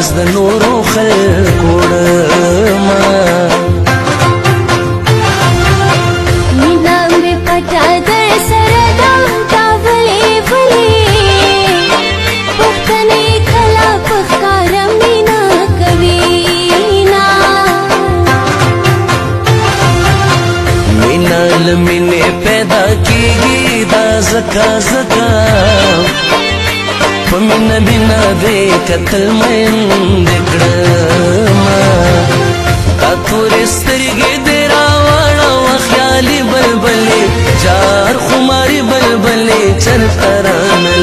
راز د نورو خلکو وړمه مینا مې پټه در سره ده تا ولې پوښتنې کله په ښکاره مینا کوي مینا له مینې پیدا کېږي دا ځکه په مینا مینا دې کتل میندې کړمه دا تورې سترګې دې راواړوه خیالي بلبلې جار خماري بلبلې چرته رانه